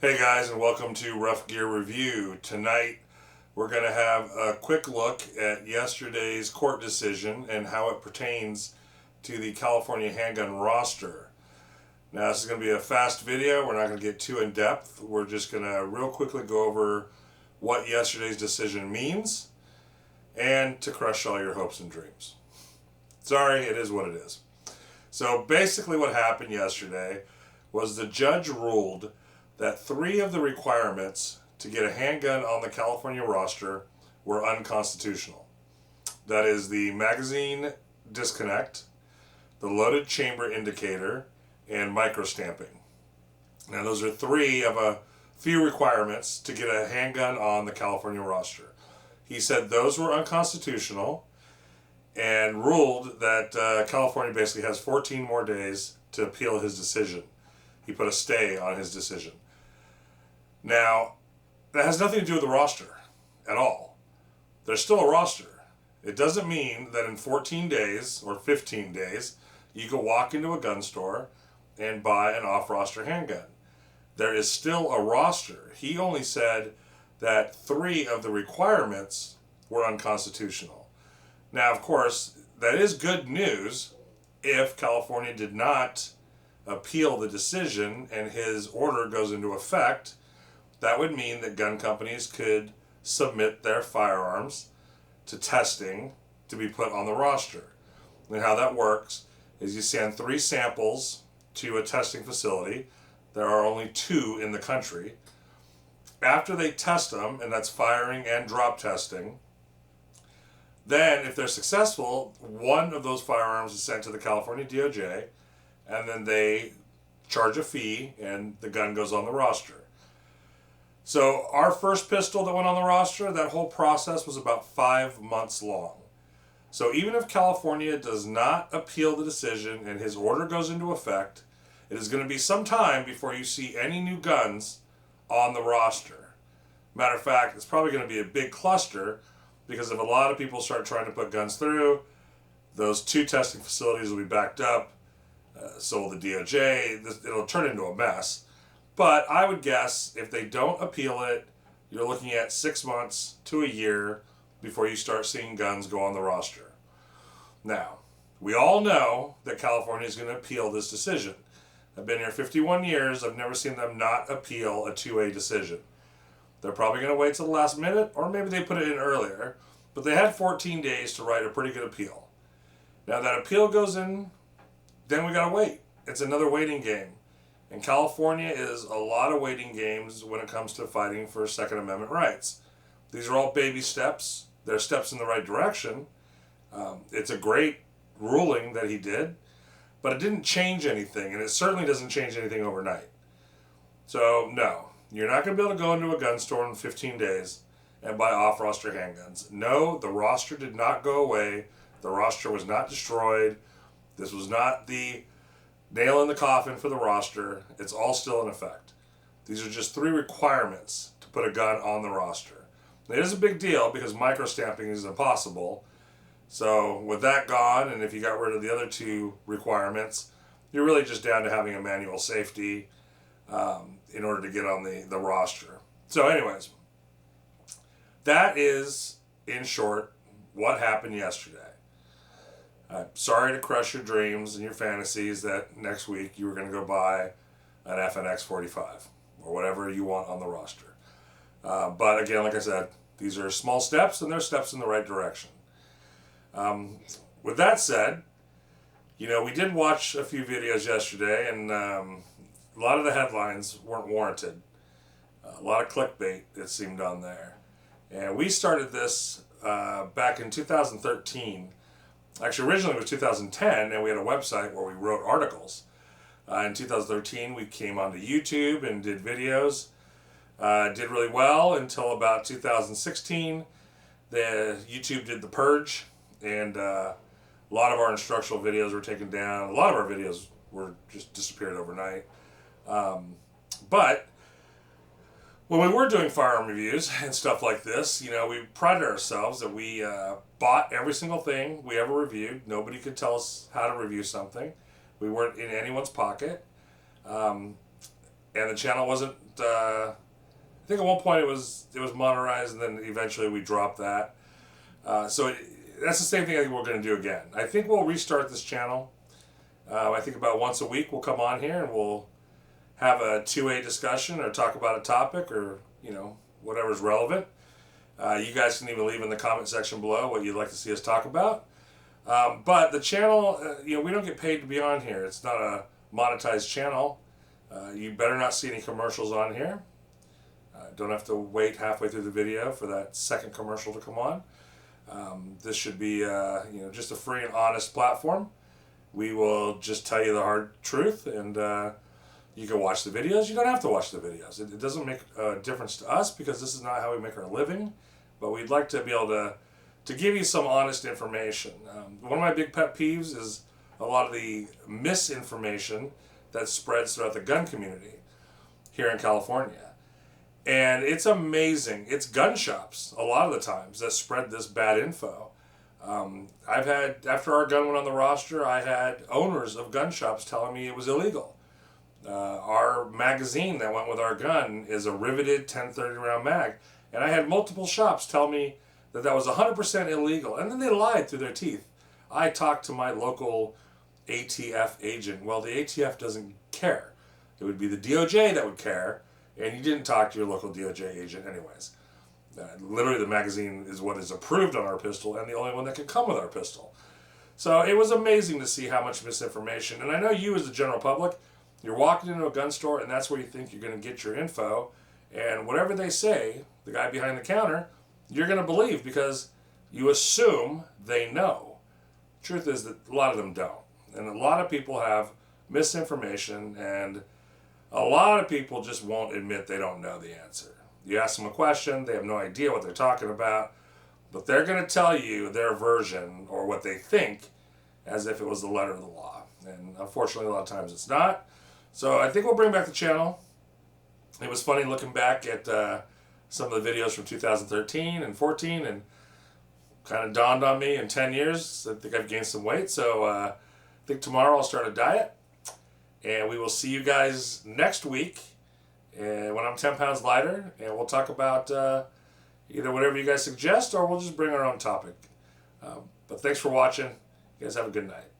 Hey guys, and welcome to Rough Gear Review. Tonight we're going to have a quick look at yesterday's court decision and how it pertains to the California Handgun Roster. Now this is going to be a fast video. We're not going to get too in depth. We're just going to real quickly go over what yesterday's decision means and to crush all your hopes and dreams. Sorry, it is what it is. So basically what happened yesterday was the judge ruled that 3 of the requirements to get a handgun on the California roster were unconstitutional. That is the magazine disconnect, the loaded chamber indicator, and microstamping. Now those are 3 of a few requirements to get a handgun on the California roster. He said those were unconstitutional and ruled that California basically has 14 more days to appeal his decision. He put a stay on his decision. Now, that has nothing to do with the roster at all. There's still a roster. It doesn't mean that in 14 days or 15 days, you can walk into a gun store and buy an off-roster handgun. There is still a roster. He only said that 3 of the requirements were unconstitutional. Now, of course, that is good news if California did not appeal the decision and his order goes into effect. That would mean that gun companies could submit their firearms to testing to be put on the roster. And how that works is you send 3 samples to a testing facility. There are only 2 in the country. After they test them, and that's firing and drop testing, then if they're successful, 1 of those firearms is sent to the California DOJ, and then they charge a fee and the gun goes on the roster. So our first pistol that went on the roster, that whole process was about 5 months long. So even if California does not appeal the decision and his order goes into effect, it is going to be some time before you see any new guns on the roster. Matter of fact, it's probably going to be a big cluster because if a lot of people start trying to put guns through, those 2 testing facilities will be backed up, so will the DOJ. It'll turn into a mess. But I would guess if they don't appeal it, you're looking at 6 months to a year before you start seeing guns go on the roster. Now, we all know that California is going to appeal this decision. I've been here 51 years. I've never seen them not appeal a 2A decision. They're probably going to wait till the last minute, or maybe they put it in earlier. But they had 14 days to write a pretty good appeal. Now that appeal goes in, then we got to wait. It's another waiting game. And California is a lot of waiting games when it comes to fighting for Second Amendment rights. These are all baby steps. They're steps in the right direction. It's a great ruling that he did, but it didn't change anything, and it certainly doesn't change anything overnight. So, no, you're not going to be able to go into a gun store in 15 days and buy off-roster handguns. No, the roster did not go away. The roster was not destroyed. This was not the nail in the coffin for the roster. It's all still in effect. These are just 3 requirements to put a gun on the roster. It is a big deal because microstamping is impossible. So with that gone, and if you got rid of the other 2 requirements, you're really just down to having a manual safety in order to get on the roster. So anyways, that is, in short, what happened yesterday. I'm sorry to crush your dreams and your fantasies that next week you were going to go buy an FNX 45 or whatever you want on the roster. But again, like I said, these are small steps and they're steps in the right direction. With that said, we did watch a few videos yesterday and a lot of the headlines weren't warranted. A lot of clickbait, it seemed, on there. And we started this back in 2013. Actually, originally it was 2010, and we had a website where we wrote articles. In 2013, we came onto YouTube and did videos. Did really well until about 2016. The YouTube did the purge, and a lot of our instructional videos were taken down. A lot of our videos were just disappeared overnight. But when we were doing firearm reviews and stuff like this, we prided ourselves that we bought every single thing we ever reviewed. Nobody could tell us how to review something. We weren't in anyone's pocket. and the channel wasn't. I think at one point it was monetized, and then eventually we dropped that. That's the same thing I think we're going to do again. I think we'll restart this channel. I think about once a week we'll come on here and we'll have a 2A discussion or talk about a topic or, whatever's relevant. You guys can even leave in the comment section below what you'd like to see us talk about. But the channel, we don't get paid to be on here. It's not a monetized channel. You better not see any commercials on here. Don't have to wait halfway through the video for that second commercial to come on. This should be, just a free and honest platform. We will just tell you the hard truth, and you can watch the videos. You don't have to watch the videos. It doesn't make a difference to us because this is not how we make our living. But we'd like to be able to give you some honest information. One of my big pet peeves is a lot of the misinformation that spreads throughout the gun community here in California. And it's amazing. It's gun shops a lot of the times that spread this bad info. I've had, after our gun went on the roster, I had owners of gun shops telling me it was illegal. Our magazine that went with our gun is a riveted 1030 round mag. And I had multiple shops tell me that that was 100% illegal. And then they lied through their teeth. I talked to my local ATF agent. Well, the ATF doesn't care. It would be the DOJ that would care. And you didn't talk to your local DOJ agent anyways. Literally, the magazine is what is approved on our pistol and the only one that can come with our pistol. So it was amazing to see how much misinformation. And I know you as the general public, you're walking into a gun store and that's where you think you're going to get your info. And whatever they say, the guy behind the counter, you're going to believe because you assume they know. Truth is that a lot of them don't. And a lot of people have misinformation, and a lot of people just won't admit they don't know the answer. You ask them a question, they have no idea what they're talking about, but they're going to tell you their version or what they think as if it was the letter of the law. And unfortunately, a lot of times it's not. So I think we'll bring back the channel. It was funny looking back at some of the videos from 2013 and 14, and kind of dawned on me in 10 years, I think I've gained some weight. So I think tomorrow I'll start a diet. And we will see you guys next week when I'm 10 pounds lighter. And we'll talk about either whatever you guys suggest or we'll just bring our own topic. But thanks for watching. You guys have a good night.